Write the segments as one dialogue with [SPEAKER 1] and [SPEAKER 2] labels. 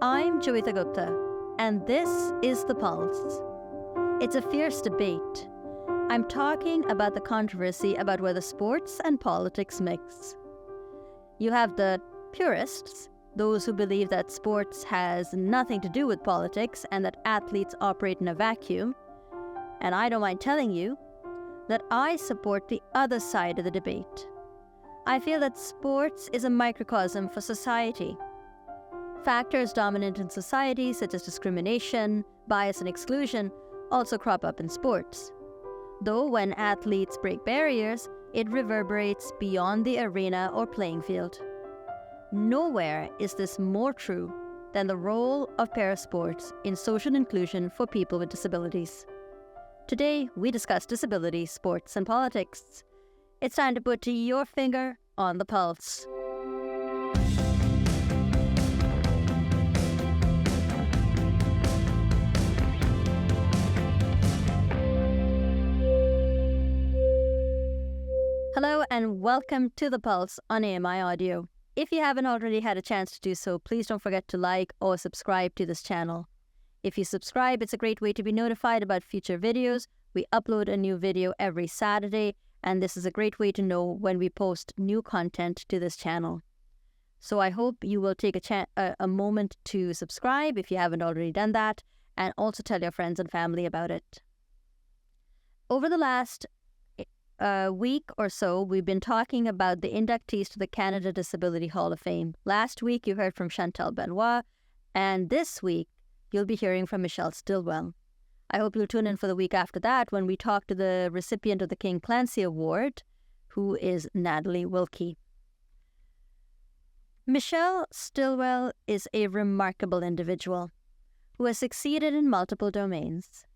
[SPEAKER 1] I'm Joeita Gupta, and this is The Pulse. It's a fierce debate. I'm talking about the controversy about whether sports and politics mix. You have the purists, those who believe that sports has nothing to do with politics and that athletes operate in a vacuum. And I don't mind telling you that I support the other side of the debate. I feel that sports is a microcosm for society. Factors dominant in society, such as discrimination, bias, and exclusion, also crop up in sports. Though when athletes break barriers, it reverberates beyond the arena or playing field. Nowhere is this more true than the role of parasports in social inclusion for people with disabilities. Today, we discuss disability, sports, and politics. It's time to put your finger on the pulse. Hello and welcome to The Pulse on AMI Audio. If you haven't already had a chance to do so, please don't forget to like or subscribe to this channel. If you subscribe, it's a great way to be notified about future videos. We upload a new video every Saturday, and this is a great way to know when we post new content to this channel. So I hope you will take a moment to subscribe if you haven't already done that, and also tell your friends and family about it. Over the last week or so, we've been talking about the inductees to the Canada Disability Hall of Fame. Last week, you heard from Chantal Benoit, and this week, you'll be hearing from Michelle Stilwell. I hope you'll tune in for the week after that when we talk to the recipient of the King Clancy Award, who is Natalie Wilkie. Michelle Stilwell is a remarkable individual who has succeeded in multiple domains.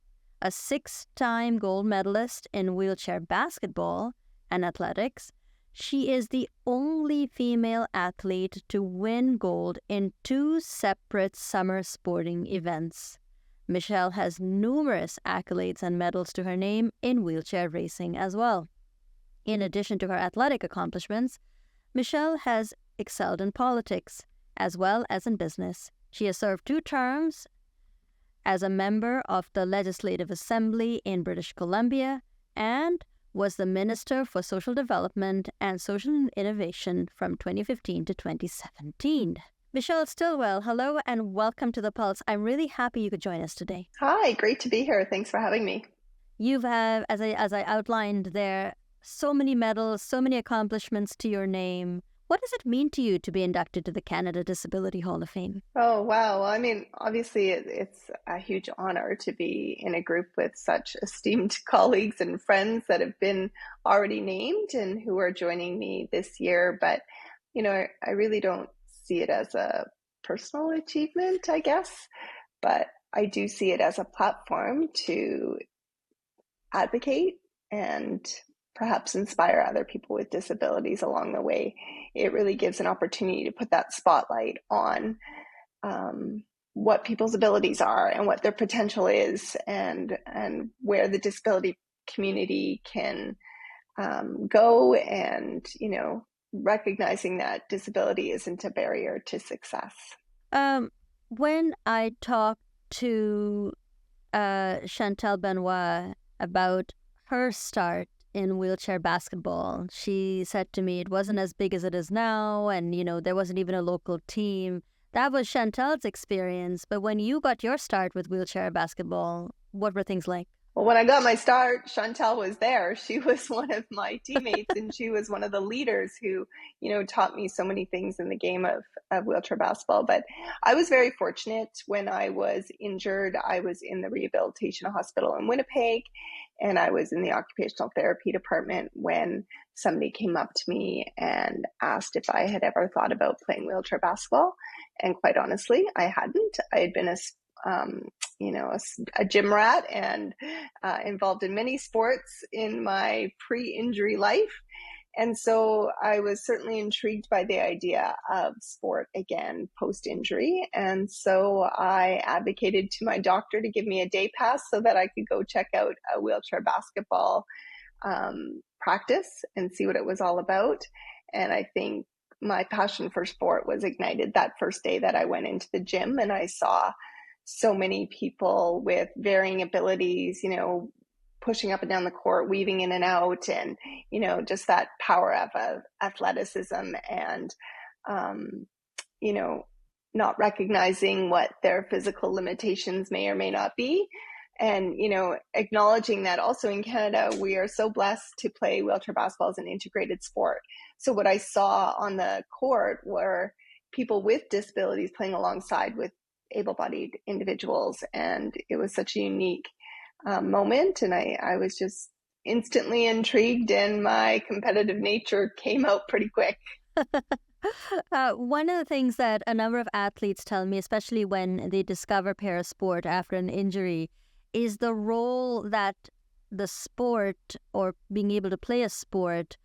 [SPEAKER 1] A 6-time gold medalist in wheelchair basketball and athletics, she is the only female athlete to win gold in 2 separate summer sporting events. Michelle has numerous accolades and medals to her name in wheelchair racing as well. In addition to her athletic accomplishments, Michelle has excelled in politics as well as in business. She has served 2 terms as a member of the Legislative Assembly in British Columbia and was the Minister for Social Development and Social Innovation from 2015 to 2017. Michelle Stilwell, hello and welcome to The Pulse. I'm really happy you could join us today.
[SPEAKER 2] Hi, great to be here. Thanks for having me.
[SPEAKER 1] You've had, as I outlined there, so many medals, so many accomplishments to your name. What does it mean to you to be inducted to the Canada Disability Hall of Fame?
[SPEAKER 2] Oh, wow. Well, I mean, obviously, it's a huge honor to be in a group with such esteemed colleagues and friends that have been already named and who are joining me this year. But, you know, I really don't see it as a personal achievement, I guess. But I do see it as a platform to advocate and perhaps inspire other people with disabilities along the way. It really gives an opportunity to put that spotlight on what people's abilities are and what their potential is, and where the disability community can go, and, you know, recognizing that disability isn't a barrier to success.
[SPEAKER 1] When I talked to Chantal Benoit about her start in wheelchair basketball, she said to me it wasn't as big as it is now, and, you know, there wasn't even a local team. That was Chantal's experience. But when you got your start with wheelchair basketball, what were things like?
[SPEAKER 2] Well, when I got my start, Chantal was there. She was one of my teammates, and she was one of the leaders who, you know, taught me so many things in the game of wheelchair basketball. But I was very fortunate. When I was injured, I was in the rehabilitation hospital in Winnipeg, and I was in the occupational therapy department when somebody came up to me and asked if I had ever thought about playing wheelchair basketball. And quite honestly, I hadn't. I had been a gym rat and involved in many sports in my pre-injury life. And so I was certainly intrigued by the idea of sport again post-injury. And so I advocated to my doctor to give me a day pass so that I could go check out a wheelchair basketball practice and see what it was all about. And I think my passion for sport was ignited that first day that I went into the gym and I saw so many people with varying abilities, pushing up and down the court, weaving in and out, and, just that power of athleticism and, you know, not recognizing what their physical limitations may or may not be. And, acknowledging that also in Canada, we are so blessed to play wheelchair basketball as an integrated sport. So what I saw on the court were people with disabilities playing alongside with able-bodied individuals. And it was such a unique moment. And I was just instantly intrigued, and my competitive nature came out pretty quick.
[SPEAKER 1] One of the things that a number of athletes tell me, especially when they discover parasport after an injury, is the role that the sport or being able to play a sport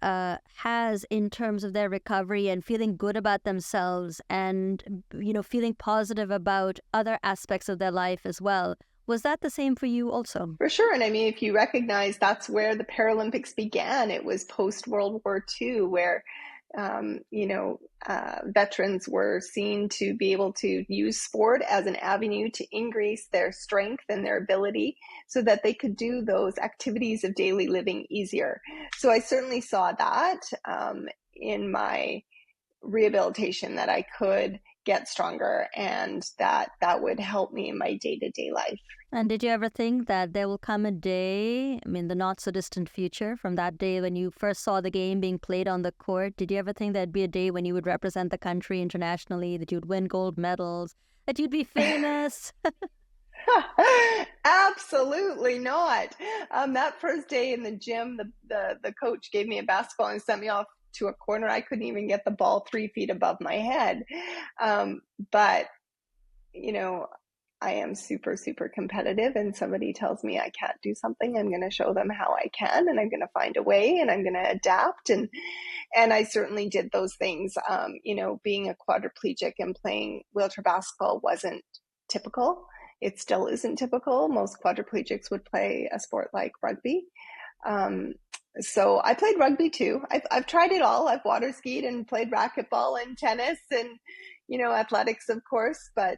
[SPEAKER 1] has in terms of their recovery and feeling good about themselves and, feeling positive about other aspects of their life as well. Was that the same for you also?
[SPEAKER 2] For sure. And I mean, if you recognize that's where the Paralympics began, it was post-World War II, where veterans were seen to be able to use sport as an avenue to increase their strength and their ability so that they could do those activities of daily living easier. So I certainly saw that in my rehabilitation, that I could get stronger and that would help me in my day-to-day life.
[SPEAKER 1] And did you ever think that there will come a day, the not so distant future, from that day when you first saw the game being played on the court, did you ever think there'd be a day when you would represent the country internationally, that you'd win gold medals, that you'd be famous?
[SPEAKER 2] Absolutely not. That first day in the gym, the coach gave me a basketball and sent me off to a corner. I couldn't even get the ball 3 feet above my head. But, I am super, super competitive, and somebody tells me I can't do something, I'm going to show them how I can, and I'm going to find a way, and I'm going to adapt. And I certainly did those things. Being a quadriplegic and playing wheelchair basketball wasn't typical. It still isn't typical. Most quadriplegics would play a sport like rugby. So I played rugby too. I've tried it all. I've water skied and played racquetball and tennis and, athletics, of course, but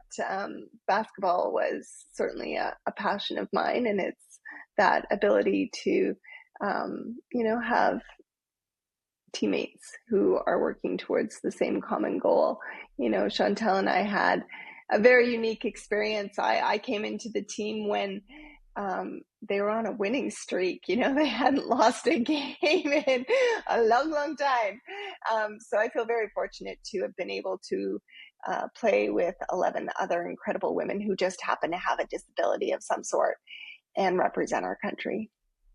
[SPEAKER 2] basketball was certainly a passion of mine. And it's that ability to, have teammates who are working towards the same common goal. Chantel and I had a very unique experience. I came into the team when they were on a winning streak. They hadn't lost a game in a long, long time. So I feel very fortunate to have been able to play with 11 other incredible women who just happen to have a disability of some sort and represent our country.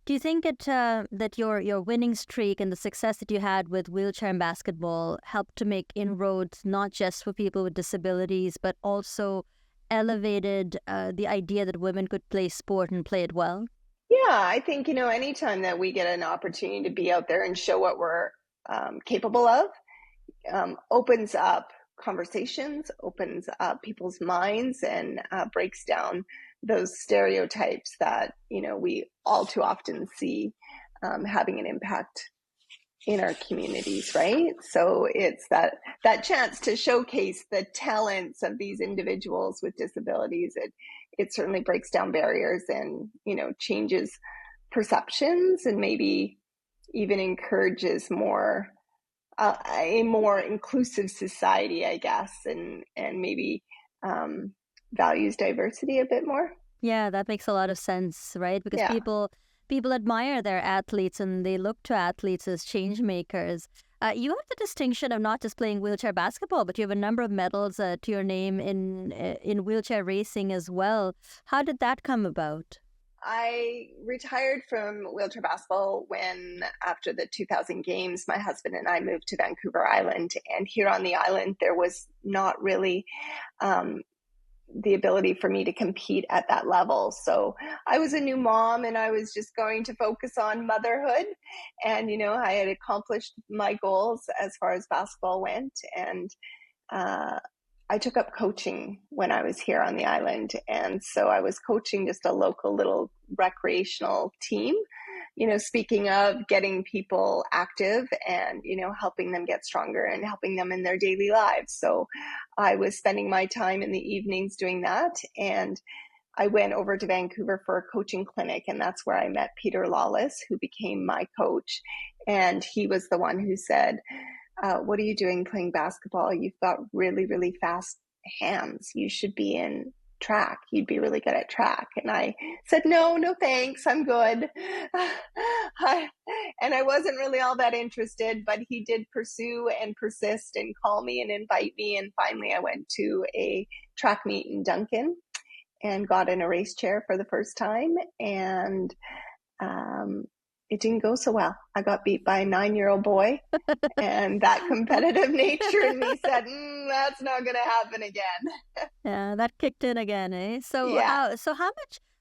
[SPEAKER 1] Do you think that your winning streak and the success that you had with wheelchair and basketball helped to make inroads not just for people with disabilities, but also elevated the idea that women could play sport and play it well?
[SPEAKER 2] Yeah, I think, anytime that we get an opportunity to be out there and show what we're capable of, opens up conversations, opens up people's minds, and breaks down those stereotypes that, we all too often see having an impact in our communities, right? So it's that chance to showcase the talents of these individuals with disabilities. It certainly breaks down barriers and, changes perceptions, and maybe even encourages a more inclusive society, I guess, and maybe values diversity a bit more.
[SPEAKER 1] Yeah, that makes a lot of sense, right? Because
[SPEAKER 2] Yeah.
[SPEAKER 1] people admire their athletes and they look to athletes as change makers. You have the distinction of not just playing wheelchair basketball, but you have a number of medals to your name in wheelchair racing as well. How did that come about?
[SPEAKER 2] I retired from wheelchair basketball when, after the 2000 games, my husband and I moved to Vancouver Island. And here on the island, there was not really the ability for me to compete at that level. So I was a new mom, and I was just going to focus on motherhood. And, I had accomplished my goals as far as basketball went. And I took up coaching when I was here on the island. And so I was coaching just a local little recreational team speaking of getting people active and, helping them get stronger and helping them in their daily lives. So I was spending my time in the evenings doing that. And I went over to Vancouver for a coaching clinic, and that's where I met Peter Lawless, who became my coach. And he was the one who said, what are you doing playing basketball? You've got really, really fast hands. You should be in track. You'd be really good at track. And I said, no thanks, I'm good. And I wasn't really all that interested, but he did pursue and persist and call me and invite me. And finally I went to a track meet in Duncan and got in a race chair for the first time. And it didn't go so well. I got beat by a 9-year-old boy, and that competitive nature in me said, that's not going to happen again.
[SPEAKER 1] Yeah, that kicked in again, eh? So
[SPEAKER 2] Yeah.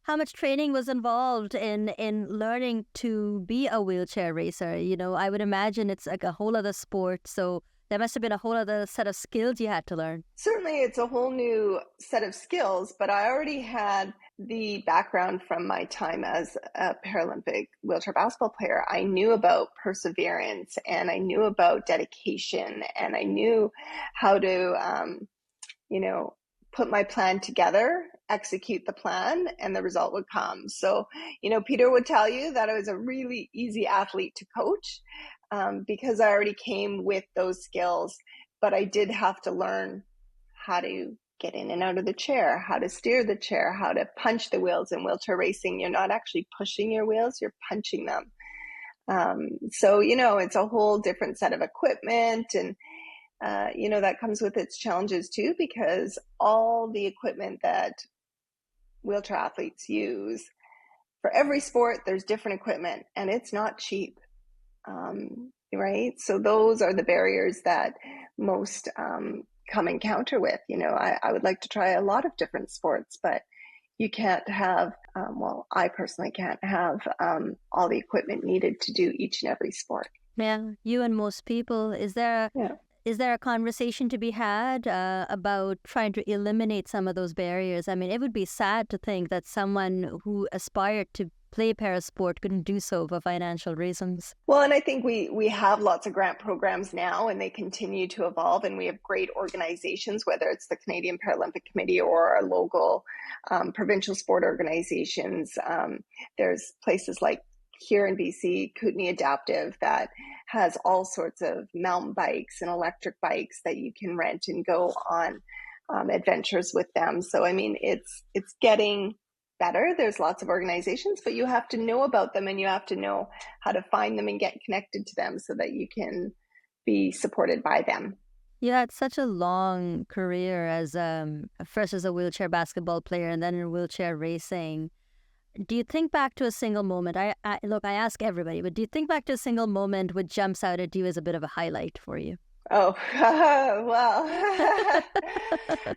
[SPEAKER 1] how much training was involved in learning to be a wheelchair racer? I would imagine it's like a whole other sport, so there must have been a whole other set of skills you had to learn.
[SPEAKER 2] Certainly, it's a whole new set of skills, but I already had the background from my time as a Paralympic wheelchair basketball player. I knew about perseverance, and I knew about dedication, and I knew how to, put my plan together, execute the plan, and the result would come. So, Peter would tell you that I was a really easy athlete to coach because I already came with those skills, but I did have to learn how to get in and out of the chair, how to steer the chair, how to punch the wheels. In wheelchair racing, you're not actually pushing your wheels, you're punching them. So, it's a whole different set of equipment, and, that comes with its challenges too, because all the equipment that wheelchair athletes use, for every sport, there's different equipment, and it's not cheap. Right? So those are the barriers that most come encounter with. I would like to try a lot of different sports, but you can't have, I personally can't have all the equipment needed to do each and every sport.
[SPEAKER 1] Yeah, you and most people. Is there a conversation to be had about trying to eliminate some of those barriers? I mean, it would be sad to think that someone who aspired to play parasport couldn't do so for financial reasons.
[SPEAKER 2] Well, and I think we have lots of grant programs now, and they continue to evolve, and we have great organizations, whether it's the Canadian Paralympic Committee or our local provincial sport organizations. There's places like here in BC, Kootenay Adaptive, that has all sorts of mountain bikes and electric bikes that you can rent and go on adventures with them. So, I mean, it's getting better. There's lots of organizations, but you have to know about them, and you have to know how to find them and get connected to them so that you can be supported by them.
[SPEAKER 1] Yeah, it's such a long career as first as a wheelchair basketball player and then in wheelchair racing. Do you think back to a single moment? I ask everybody, but do you think back to a single moment which jumps out at you as a bit of a highlight for you?
[SPEAKER 2] Oh, well,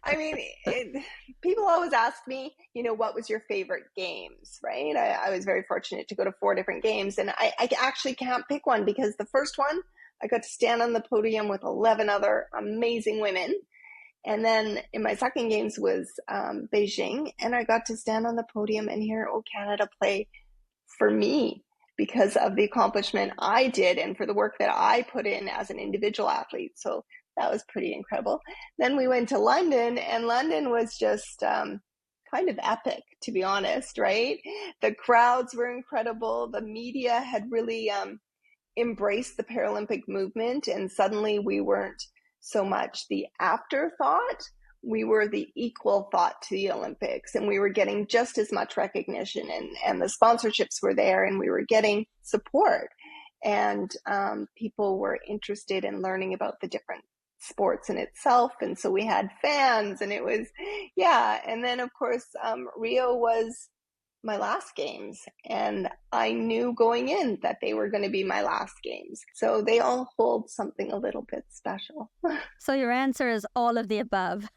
[SPEAKER 2] I mean, people always ask me, what was your favorite games, right? I was very fortunate to go to 4 different games, and I actually can't pick one, because the first one, I got to stand on the podium with 11 other amazing women. And then in my second games was Beijing, and I got to stand on the podium and hear O Canada play for me because of the accomplishment I did and for the work that I put in as an individual athlete. So that was pretty incredible. Then we went to London, and London was just kind of epic, to be honest, right? The crowds were incredible. The media had really embraced the Paralympic movement, and suddenly we weren't so much the afterthought, we were the equal thought to the Olympics, and we were getting just as much recognition, and the sponsorships were there, and we were getting support, and people were interested in learning about the different sports in itself, and so we had fans, and it was, and then of course Rio was my last games, and I knew going in that they were going to be my last games. So they all hold something a little bit special.
[SPEAKER 1] So your answer is all of the above.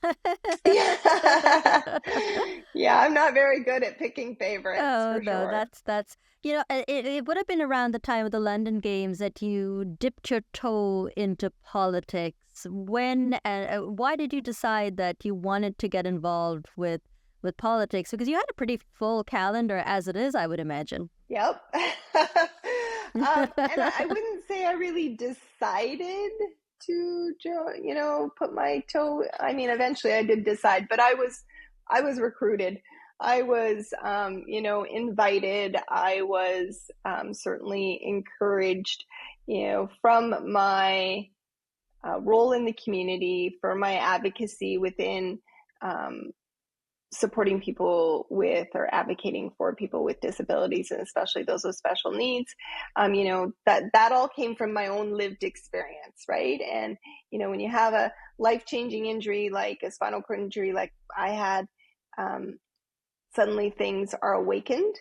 [SPEAKER 2] Yeah, I'm not very good at picking favorites.
[SPEAKER 1] Oh,
[SPEAKER 2] for
[SPEAKER 1] no,
[SPEAKER 2] sure.
[SPEAKER 1] that's it would have been around the time of the London Games that you dipped your toe into politics. When why did you decide that you wanted to get involved with with politics? Because you had a pretty full calendar as it is, I would imagine.
[SPEAKER 2] Yep. And I wouldn't say I really decided to, put my toe. I mean, eventually I did decide, but I was recruited. I was, invited. I was certainly encouraged, from my role in the community, for my advocacy within supporting people with or advocating for people with disabilities, and especially those with special needs. That all came from my own lived experience, right? And when you have a life-changing injury like a spinal cord injury like I had, suddenly things are awakened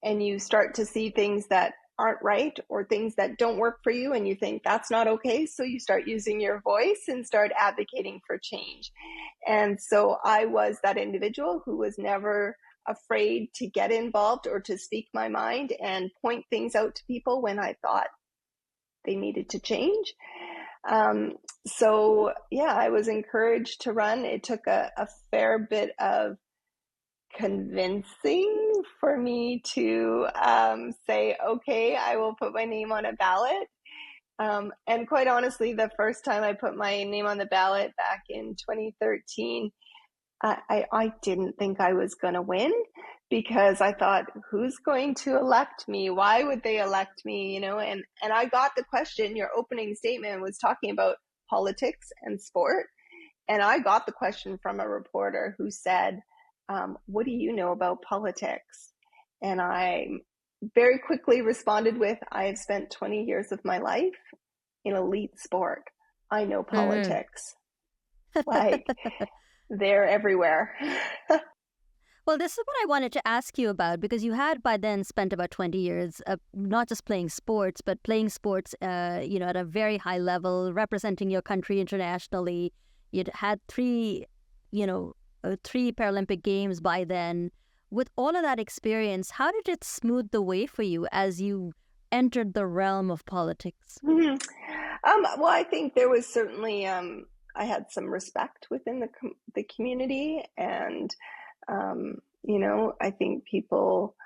[SPEAKER 2] and you start to see things that aren't right or things that don't work for you, and you think that's not okay. So you start using your voice and start advocating for change. And so I was that individual who was never afraid to get involved or to speak my mind and point things out to people when I thought they needed to change. So yeah, I was encouraged to run. It took a fair bit of convincing for me to say, okay, I will put my name on a ballot. And quite honestly, the first time I put my name on the ballot back in 2013, I didn't think I was going to win, because I thought, who's going to elect me? Why would they elect me? And I got the question. Your opening statement was talking about politics and sport. And I got the question from a reporter who said, what do you know about politics? And I very quickly responded with, I have spent 20 years of my life in elite sport. I know politics. Like, they're everywhere.
[SPEAKER 1] Well, this is what I wanted to ask you about, because you had by then spent about 20 years, not just playing sports, but playing sports, at a very high level, representing your country internationally. You'd had three Paralympic Games by then. With all of that experience, how did it smooth the way for you as you entered the realm of politics?
[SPEAKER 2] Mm-hmm. Well, I think there was certainly, I had some respect within the community, and, I think people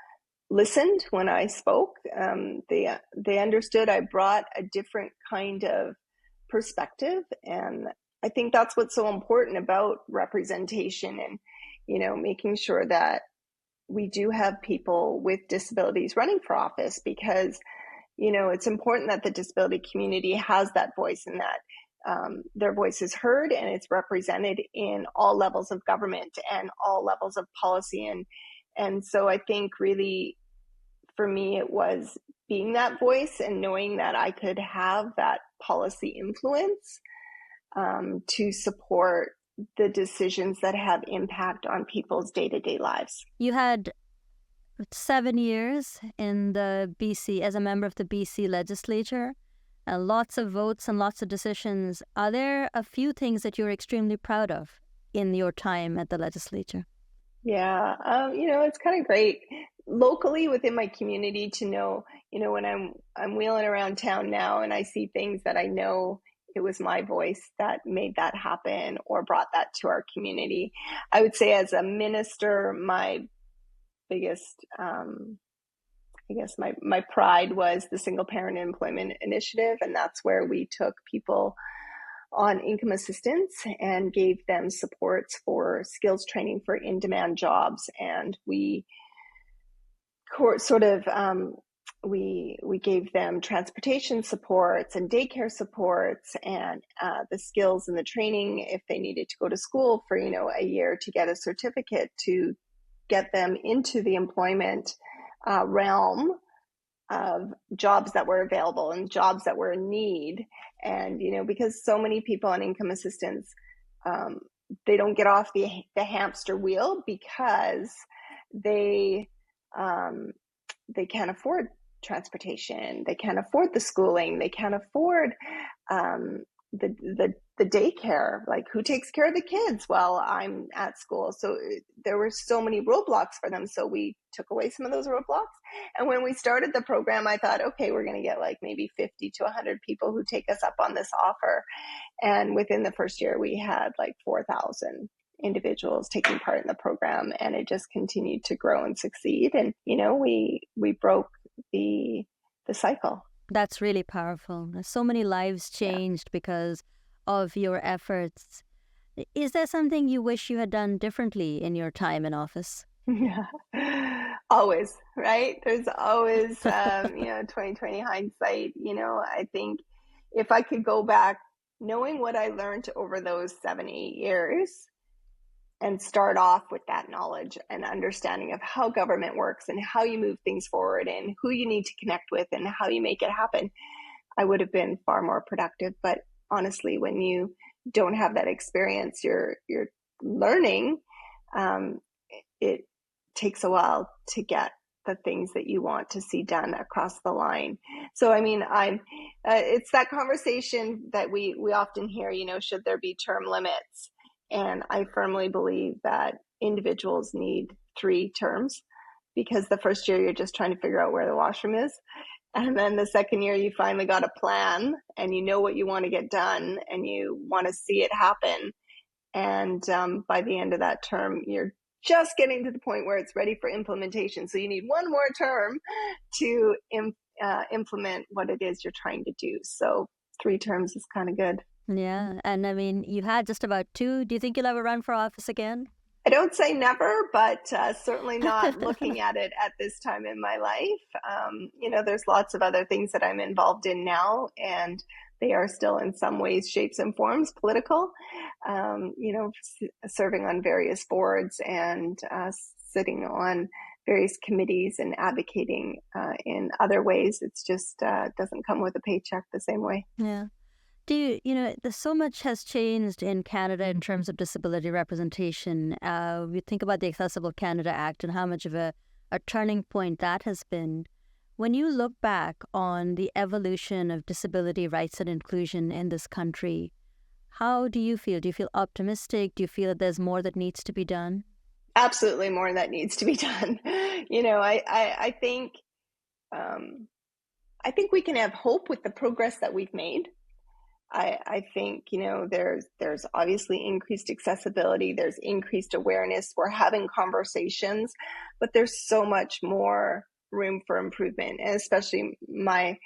[SPEAKER 2] listened when I spoke. They understood I brought a different kind of perspective, and I think that's what's so important about representation, and making sure that we do have people with disabilities running for office, because it's important that the disability community has that voice, and that their voice is heard and it's represented in all levels of government and all levels of policy. And so I think really for me it was being that voice and knowing that I could have that policy influence to support the decisions that have impact on people's day-to-day lives.
[SPEAKER 1] You had 7 years in the BC as a member of the BC Legislature, lots of votes and lots of decisions. Are there a few things that you're extremely proud of in your time at the Legislature?
[SPEAKER 2] Yeah, it's kind of great locally within my community to know, when I'm wheeling around town now and I see things that I know it was my voice that made that happen or brought that to our community. I would say as a minister, my biggest, I guess my pride was the Single Parent Employment Initiative. And that's where we took people on income assistance and gave them supports for skills training for in-demand jobs. And we sort of, we gave them transportation supports and daycare supports and the skills and the training if they needed to go to school for, a year to get a certificate to get them into the employment realm of jobs that were available and jobs that were in need. And, because so many people on income assistance, they don't get off the hamster wheel because they can't afford transportation, they can't afford the schooling, they can't afford the daycare. Like, who takes care of the kids while I'm at school? So there were so many roadblocks for them. So we took away some of those roadblocks. And when we started the program, I thought, okay, we're going to get like maybe 50 to 100 people who take us up on this offer. And within the first year, we had like 4,000 individuals taking part in the program, and it just continued to grow and succeed. And we broke the cycle.
[SPEAKER 1] That's really powerful. There's so many lives changed because of your efforts. Is there something you wish you had done differently in your time in office?
[SPEAKER 2] Yeah, always, right? There's always 2020 hindsight. I think if I could go back, knowing what I learned over those 7-8 years, and start off with that knowledge and understanding of how government works and how you move things forward and who you need to connect with and how you make it happen, I would have been far more productive. But honestly, when you don't have that experience, you're learning. It takes a while to get the things that you want to see done across the line. So, I mean, it's that conversation that we often hear, should there be term limits? And I firmly believe that individuals need 3 terms, because the first year you're just trying to figure out where the washroom is. And then the second year you finally got a plan and you know what you want to get done and you want to see it happen. And by the end of that term, you're just getting to the point where it's ready for implementation. So you need one more term to implement what it is you're trying to do. So 3 terms is kind of good.
[SPEAKER 1] Yeah. And I mean, you had just about 2. Do you think you'll ever run for office again?
[SPEAKER 2] I don't say never, but certainly not looking at it at this time in my life. There's lots of other things that I'm involved in now, and they are still in some ways, shapes and forms political, serving on various boards and sitting on various committees and advocating in other ways. It's just doesn't come with a paycheck the same way.
[SPEAKER 1] Yeah. There's so much has changed in Canada in terms of disability representation. We think about the Accessible Canada Act and how much of a turning point that has been. When you look back on the evolution of disability rights and inclusion in this country, how do you feel? Do you feel optimistic? Do you feel that there's more that needs to be done?
[SPEAKER 2] Absolutely more that needs to be done. I think we can have hope with the progress that we've made. I think, there's obviously increased accessibility, there's increased awareness, we're having conversations, but there's so much more room for improvement. And especially my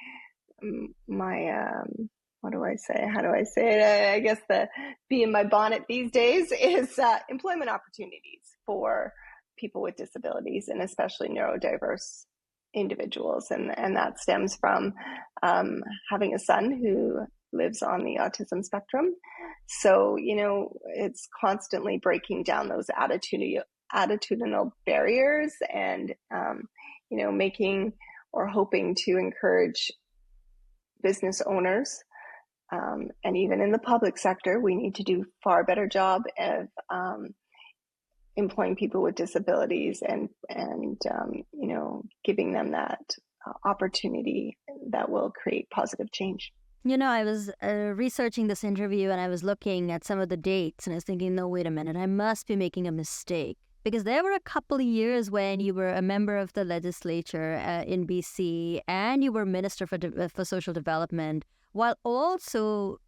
[SPEAKER 2] what do I say? How do I say it? I guess the bee in my bonnet these days is employment opportunities for people with disabilities, and especially neurodiverse individuals. And that stems from having a son who lives on the autism spectrum. So, it's constantly breaking down those attitudinal barriers and, making or hoping to encourage business owners. And even in the public sector, we need to do far better job of employing people with disabilities and giving them that opportunity that will create positive change.
[SPEAKER 1] I was researching this interview and I was looking at some of the dates and I was thinking, no, wait a minute, I must be making a mistake. Because there were a couple of years when you were a member of the Legislature in BC and you were Minister for Social Development while also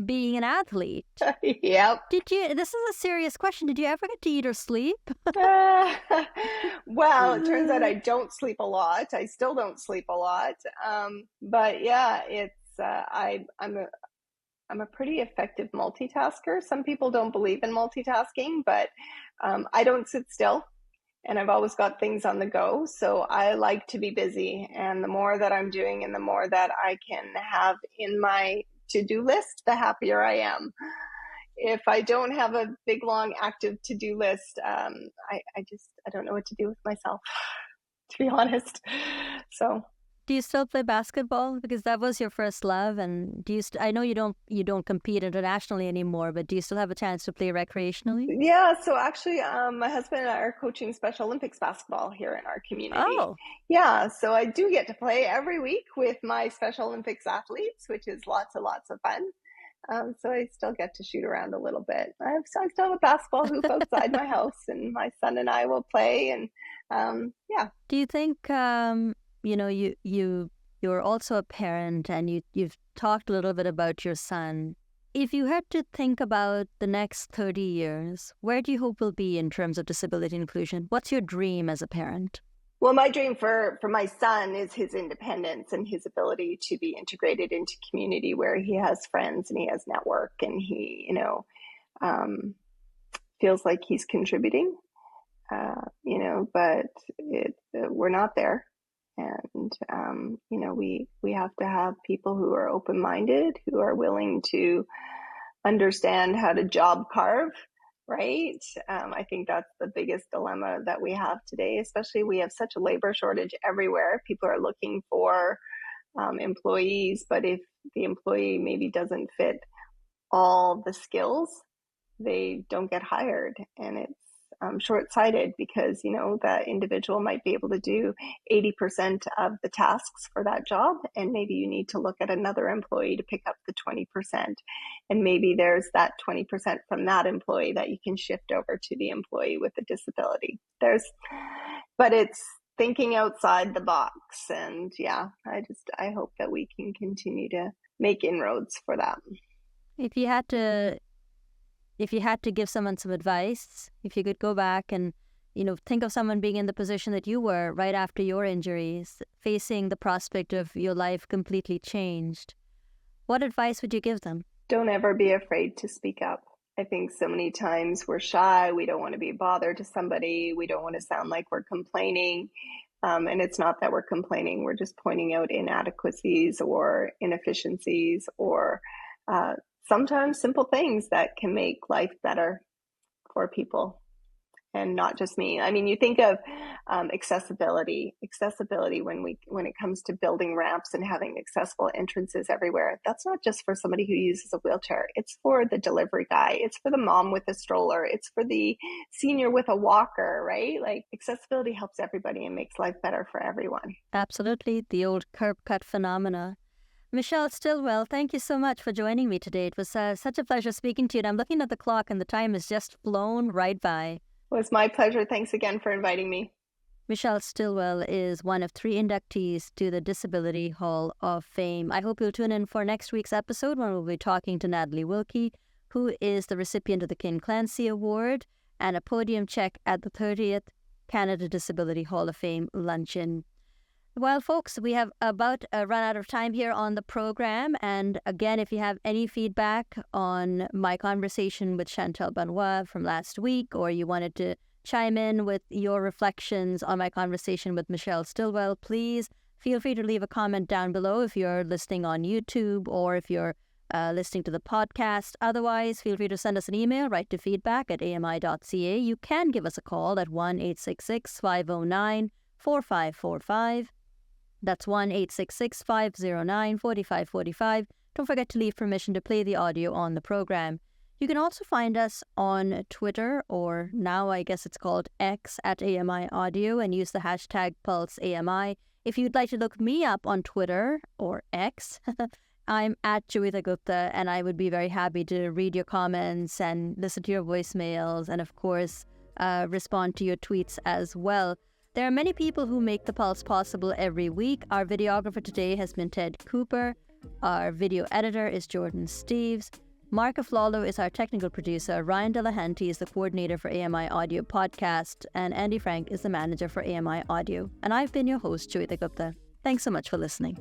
[SPEAKER 1] being an athlete.
[SPEAKER 2] Yep.
[SPEAKER 1] This is a serious question, did you ever get to eat or sleep?
[SPEAKER 2] Well, it turns out I don't sleep a lot. I still don't sleep a lot. But yeah, it's I'm a pretty effective multitasker. Some people don't believe in multitasking, but I don't sit still, and I've always got things on the go. So I like to be busy, and the more that I'm doing and the more that I can have in my to-do list, the happier I am. If I don't have a big, long, active to-do list, I don't know what to do with myself, to be honest. So.
[SPEAKER 1] Do you still play basketball? Because that was your first love, and I know you don't compete internationally anymore, but do you still have a chance to play recreationally?
[SPEAKER 2] Yeah, so actually, my husband and I are coaching Special Olympics basketball here in our community.
[SPEAKER 1] Oh.
[SPEAKER 2] Yeah, so I do get to play every week with my Special Olympics athletes, which is lots and lots of fun. So I still get to shoot around a little bit. I still have a basketball hoop outside my house, and my son and I will play. And yeah.
[SPEAKER 1] Do you think you're also a parent, and you've talked a little bit about your son. If you had to think about the next 30 years, where do you hope we'll be in terms of disability inclusion? What's your dream as a parent?
[SPEAKER 2] Well, my dream for my son is his independence and his ability to be integrated into community where he has friends and he has network and he, feels like he's contributing, but we're not there. And, we have to have people who are open-minded, who are willing to understand how to job carve, right? I think that's the biggest dilemma that we have today, especially we have such a labor shortage everywhere. People are looking for employees, but if the employee maybe doesn't fit all the skills, they don't get hired. And it's short-sighted because, that individual might be able to do 80% of the tasks for that job. And maybe you need to look at another employee to pick up the 20%. And maybe there's that 20% from that employee that you can shift over to the employee with a disability. But it's thinking outside the box. And I hope that we can continue to make inroads for that.
[SPEAKER 1] If you had to give someone some advice, if you could go back and, think of someone being in the position that you were right after your injuries, facing the prospect of your life completely changed, what advice would you give them?
[SPEAKER 2] Don't ever be afraid to speak up. I think so many times we're shy. We don't want to be a bother to somebody. We don't want to sound like we're complaining. And it's not that we're complaining. We're just pointing out inadequacies or inefficiencies or sometimes simple things that can make life better for people and not just me. I mean, you think of accessibility when it comes to building ramps and having accessible entrances everywhere. That's not just for somebody who uses a wheelchair. It's for the delivery guy. It's for the mom with a stroller. It's for the senior with a walker, right? Like accessibility helps everybody and makes life better for everyone.
[SPEAKER 1] Absolutely. The old curb cut phenomena. Michelle Stilwell, thank you so much for joining me today. It was such a pleasure speaking to you. And I'm looking at the clock and the time has just flown right by.
[SPEAKER 2] It was my pleasure. Thanks again for inviting me.
[SPEAKER 1] Michelle Stilwell is one of 3 inductees to the Disability Hall of Fame. I hope you'll tune in for next week's episode when we'll be talking to Natalie Wilkie, who is the recipient of the Ken Clancy Award and a podium check at the 30th Canada Disability Hall of Fame luncheon. Well, folks, we have about run out of time here on the program. And again, if you have any feedback on my conversation with Chantal Benoit from last week, or you wanted to chime in with your reflections on my conversation with Michelle Stilwell, please feel free to leave a comment down below if you're listening on YouTube or if you're listening to the podcast. Otherwise, feel free to send us an email, write to feedback@ami.ca. You can give us a call at 1-866-509-4545. That's 1-866-509-4545. Don't forget to leave permission to play the audio on the program. You can also find us on Twitter, or now I guess it's called X, @AMI Audio, and use the hashtag PulseAMI. If you'd like to look me up on Twitter or X, I'm at Joeita Gupta, and I would be very happy to read your comments and listen to your voicemails and, of course, respond to your tweets as well. There are many people who make the Pulse possible every week. Our videographer today has been Ted Cooper. Our video editor is Jordan Steves. Mark Aflalo is our technical producer. Ryan Delahanty is the coordinator for AMI Audio Podcast. And Andy Frank is the manager for AMI Audio. And I've been your host, Joeita Gupta. Thanks so much for listening.